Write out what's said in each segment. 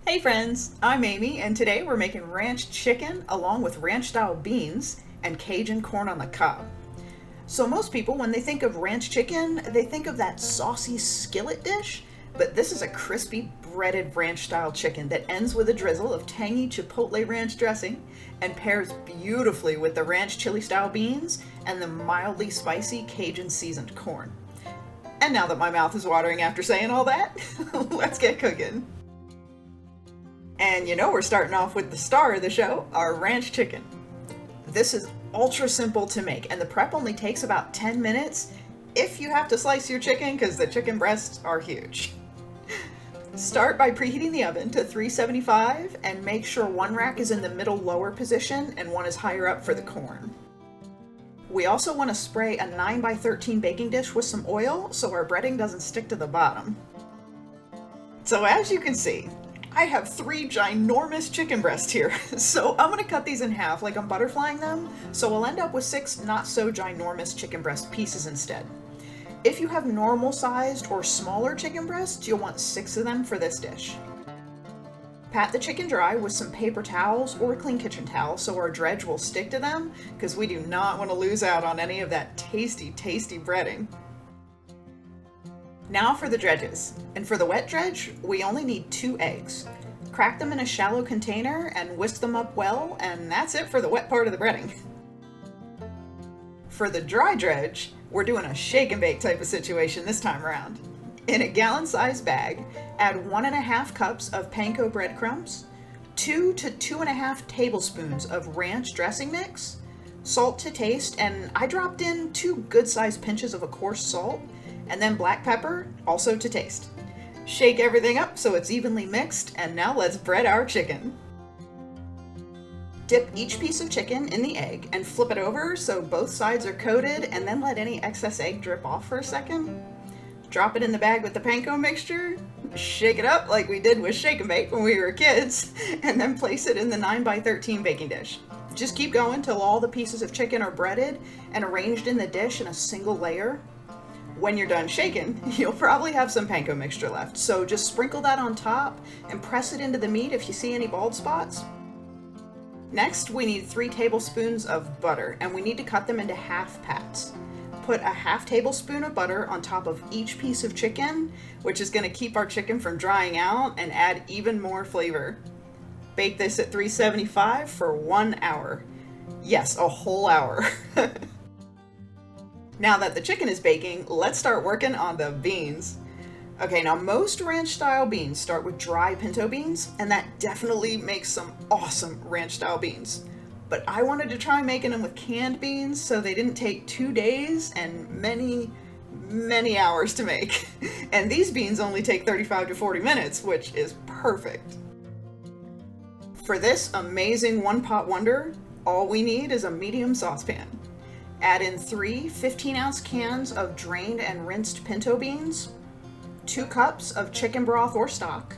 Hey friends, I'm Amy, and today we're making ranch chicken along with ranch-style beans and Cajun corn on the cob. So most people, when they think of ranch chicken, they think of that saucy skillet dish, but this is a crispy breaded ranch-style chicken that ends with a drizzle of tangy chipotle ranch dressing and pairs beautifully with the ranch chili-style beans and the mildly spicy Cajun seasoned corn. And now that my mouth is watering after saying all that, let's get cooking. And we're starting off with the star of the show, our ranch chicken. This is ultra simple to make, and the prep only takes about 10 minutes if you have to slice your chicken because the chicken breasts are huge. Start by preheating the oven to 375 and make sure one rack is in the middle lower position and one is higher up for the corn. We also want to spray a 9x13 baking dish with some oil so our breading doesn't stick to the bottom. So as you can see, I have 3 ginormous chicken breasts here, so I'm going to cut these in half like I'm butterflying them, so we'll end up with 6 not so ginormous chicken breast pieces instead. If you have normal sized or smaller chicken breasts, you'll want 6 of them for this dish. Pat the chicken dry with some paper towels or a clean kitchen towel so our dredge will stick to them, because we do not want to lose out on any of that tasty breading. Now for the dredges, and for the wet dredge, we only need 2 eggs. Crack them in a shallow container and whisk them up well, and that's it for the wet part of the breading. For the dry dredge, we're doing a shake and bake type of situation this time around. In a gallon-sized bag, add 1.5 cups of panko breadcrumbs, 2 to 2.5 tablespoons of ranch dressing mix, salt to taste, and I dropped in 2 good-sized pinches of a coarse salt, and then black pepper, also to taste. Shake everything up so it's evenly mixed, and now let's bread our chicken. Dip each piece of chicken in the egg and flip it over so both sides are coated, and then let any excess egg drip off for a second. Drop it in the bag with the panko mixture, shake it up like we did with shake and bake when we were kids, and then place it in the 9x13 baking dish. Just keep going till all the pieces of chicken are breaded and arranged in the dish in a single layer. When you're done shaking, you'll probably have some panko mixture left, so just sprinkle that on top and press it into the meat if you see any bald spots. Next, we need 3 tablespoons of butter, and we need to cut them into half pats. Put a half tablespoon of butter on top of each piece of chicken, which is going to keep our chicken from drying out and add even more flavor. Bake this at 375 for 1 hour. Yes, a whole hour. Now that the chicken is baking, let's start working on the beans. Okay, now most ranch-style beans start with dry pinto beans, and that definitely makes some awesome ranch-style beans. But I wanted to try making them with canned beans so they didn't take 2 days and many hours to make. And these beans only take 35 to 40 minutes, which is perfect. For this amazing one-pot wonder, all we need is a medium saucepan. Add in 3 15-ounce cans of drained and rinsed pinto beans, 2 cups of chicken broth or stock,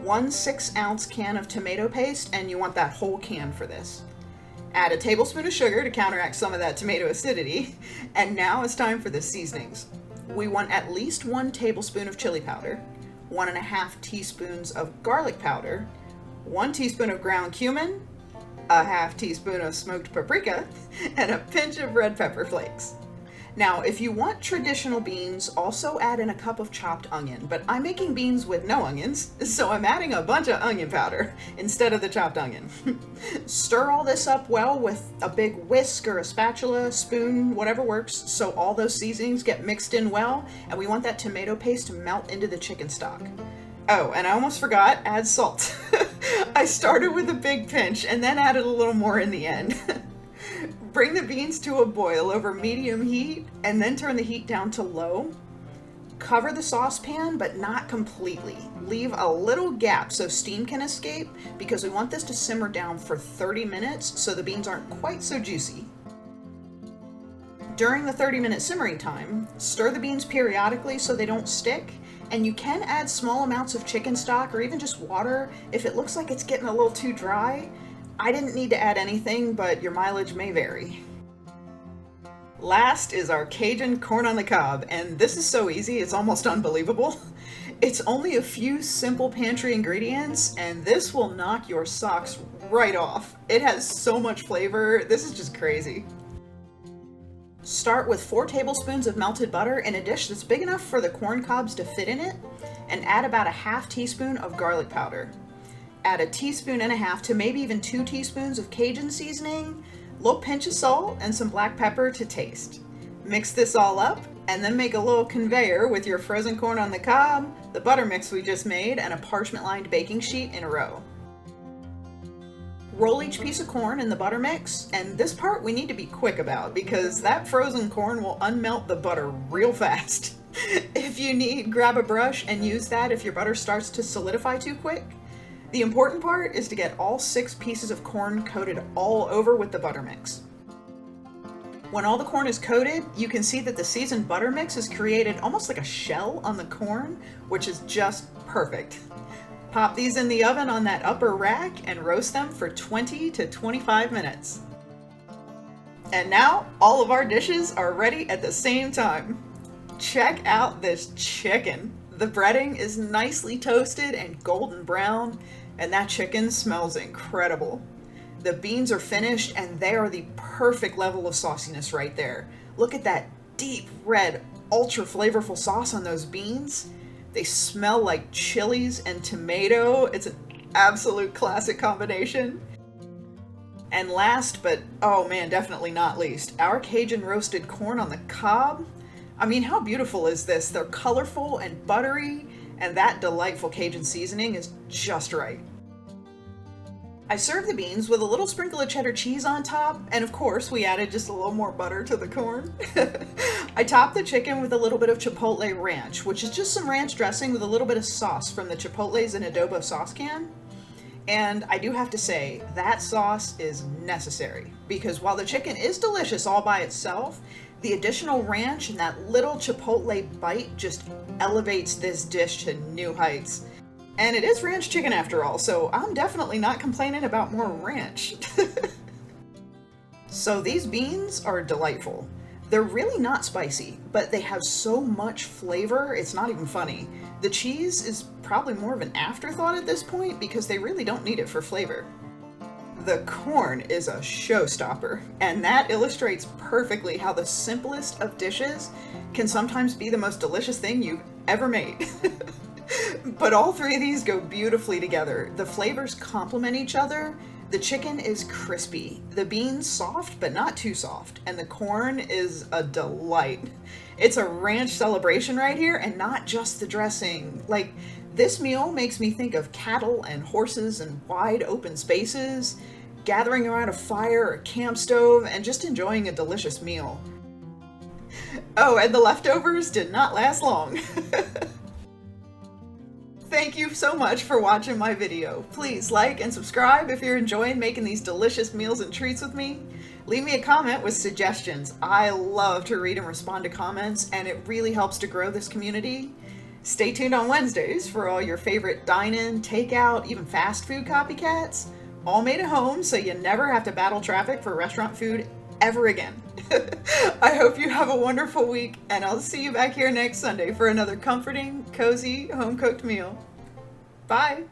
1 6-ounce can of tomato paste, and you want that whole can for this. Add a tablespoon of sugar to counteract some of that tomato acidity, and now it's time for the seasonings. We want at least 1 tablespoon of chili powder, 1.5 teaspoons of garlic powder, 1 teaspoon of ground cumin, a half teaspoon of smoked paprika, and a pinch of red pepper flakes. Now, if you want traditional beans, also add in a cup of chopped onion, but I'm making beans with no onions, so I'm adding a bunch of onion powder instead of the chopped onion. Stir all this up well with a big whisk or a spatula, spoon, whatever works, so all those seasonings get mixed in well, and we want that tomato paste to melt into the chicken stock. Oh, and I almost forgot, add salt. I started with a big pinch and then added a little more in the end. Bring the beans to a boil over medium heat and then turn the heat down to low. Cover the saucepan, but not completely. Leave a little gap so steam can escape because we want this to simmer down for 30 minutes so the beans aren't quite so juicy. During the 30-minute simmering time, stir the beans periodically so they don't stick, and you can add small amounts of chicken stock or even just water if it looks like it's getting a little too dry. I didn't need to add anything, but your mileage may vary. Last is our Cajun corn on the cob, and this is so easy, it's almost unbelievable. It's only a few simple pantry ingredients, and this will knock your socks right off. It has so much flavor. This is just crazy. Start with 4 tablespoons of melted butter in a dish that's big enough for the corn cobs to fit in it, and add about a half teaspoon of garlic powder. Add a teaspoon and a half to maybe even 2 teaspoons of Cajun seasoning, a little pinch of salt, and some black pepper to taste. Mix this all up, and then make a little conveyor with your frozen corn on the cob, the butter mix we just made, and a parchment-lined baking sheet in a row. Roll each piece of corn in the butter mix, and this part we need to be quick about because that frozen corn will unmelt the butter real fast. If you need, grab a brush and use that if your butter starts to solidify too quick. The important part is to get all 6 pieces of corn coated all over with the butter mix. When all the corn is coated, you can see that the seasoned butter mix has created almost like a shell on the corn, which is just perfect. Pop these in the oven on that upper rack and roast them for 20 to 25 minutes. And now all of our dishes are ready at the same time. Check out this chicken. The breading is nicely toasted and golden brown, and that chicken smells incredible. The beans are finished, and they are the perfect level of sauciness right there. Look at that deep red, ultra flavorful sauce on those beans. They smell like chilies and tomato. It's an absolute classic combination. And last, but oh man, definitely not least, our Cajun roasted corn on the cob. I mean, how beautiful is this? They're colorful and buttery, and that delightful Cajun seasoning is just right. I served the beans with a little sprinkle of cheddar cheese on top, and of course we added just a little more butter to the corn. I topped the chicken with a little bit of chipotleranch, which is just some ranch dressing with a little bit of sauce from the Chipotle's and adobo sauce can. And I do have to say, that sauce is necessary, because while the chicken is delicious all by itself, the additional ranch and that little chipotle bite just elevates this dish to new heights. And it is ranch chicken after all, so I'm definitely not complaining about more ranch. So these beans are delightful. They're really not spicy, but they have so much flavor, it's not even funny. The cheese is probably more of an afterthought at this point because they really don't need it for flavor. The corn is a showstopper, and that illustrates perfectly how the simplest of dishes can sometimes be the most delicious thing you've ever made. But all 3 of these go beautifully together. The flavors complement each other. The chicken is crispy, the beans soft but not too soft, and the corn is a delight. It's a ranch celebration right here, and not just the dressing. Like, this meal makes me think of cattle and horses and wide open spaces, gathering around a fire or camp stove, and just enjoying a delicious meal. Oh, and the leftovers did not last long. Thank you so much for watching my video. Please like and subscribe if you're enjoying making these delicious meals and treats with me. Leave me a comment with suggestions. I love to read and respond to comments, and it really helps to grow this community. Stay tuned on Wednesdays for all your favorite dine-in, takeout, even fast food copycats, all made at home so you never have to battle traffic for restaurant food ever again. I hope you have a wonderful week, and I'll see you back here next Sunday for another comforting, cozy, home-cooked meal. Bye!